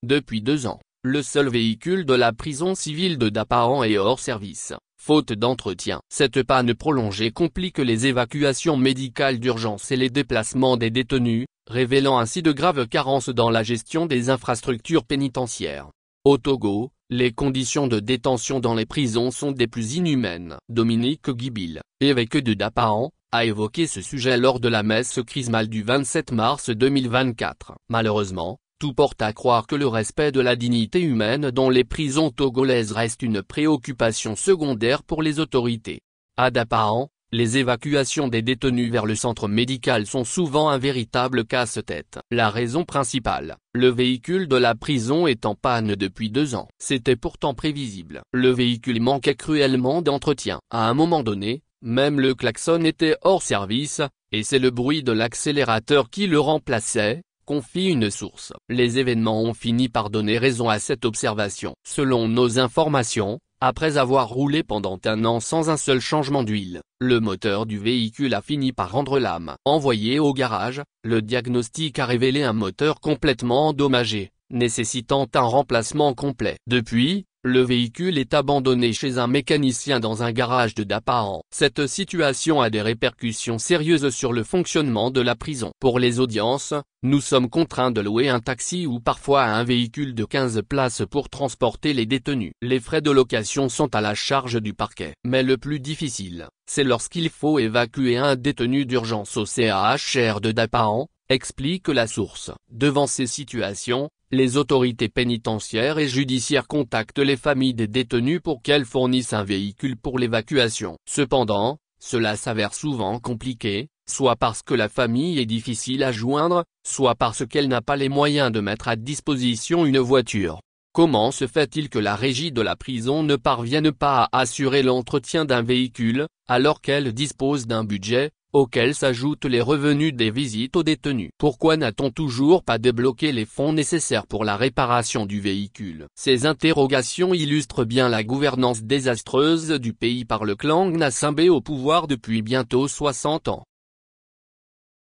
Depuis 2 ans, le seul véhicule de la prison civile de Daparan est hors service, faute d'entretien. Cette panne prolongée complique les évacuations médicales d'urgence et les déplacements des détenus, révélant ainsi de graves carences dans la gestion des infrastructures pénitentiaires. Au Togo, les conditions de détention dans les prisons sont des plus inhumaines. Dominique Guibil, évêque de Daparan, a évoqué ce sujet lors de la messe chrismale du 27 mars 2024. Malheureusement, tout porte à croire que le respect de la dignité humaine dans les prisons togolaises reste une préoccupation secondaire pour les autorités. À Daparan, les évacuations des détenus vers le centre médical sont souvent un véritable casse-tête. La raison principale, le véhicule de la prison est en panne depuis 2 ans. C'était pourtant prévisible. Le véhicule manquait cruellement d'entretien. À un moment donné, même le klaxon était hors service, et c'est le bruit de l'accélérateur qui le remplaçait, confie une source. Les événements ont fini par donner raison à cette observation. Selon nos informations, après avoir roulé pendant 1 an sans un seul changement d'huile, le moteur du véhicule a fini par rendre l'âme. Envoyé au garage, le diagnostic a révélé un moteur complètement endommagé, nécessitant un remplacement complet. Depuis, le véhicule est abandonné chez un mécanicien dans un garage de Daparan. Cette situation a des répercussions sérieuses sur le fonctionnement de la prison. Pour les audiences, nous sommes contraints de louer un taxi ou parfois un véhicule de 15 places pour transporter les détenus. Les frais de location sont à la charge du parquet. Mais le plus difficile, c'est lorsqu'il faut évacuer un détenu d'urgence au CHR de Daparan, explique la source. Devant ces situations, les autorités pénitentiaires et judiciaires contactent les familles des détenus pour qu'elles fournissent un véhicule pour l'évacuation. Cependant, cela s'avère souvent compliqué, soit parce que la famille est difficile à joindre, soit parce qu'elle n'a pas les moyens de mettre à disposition une voiture. Comment se fait-il que la régie de la prison ne parvienne pas à assurer l'entretien d'un véhicule, alors qu'elle dispose d'un budget, auquel s'ajoutent les revenus des visites aux détenus? Pourquoi n'a-t-on toujours pas débloqué les fonds nécessaires pour la réparation du véhicule? Ces interrogations illustrent bien la gouvernance désastreuse du pays par le clan Gnassingbé au pouvoir depuis bientôt 60 ans.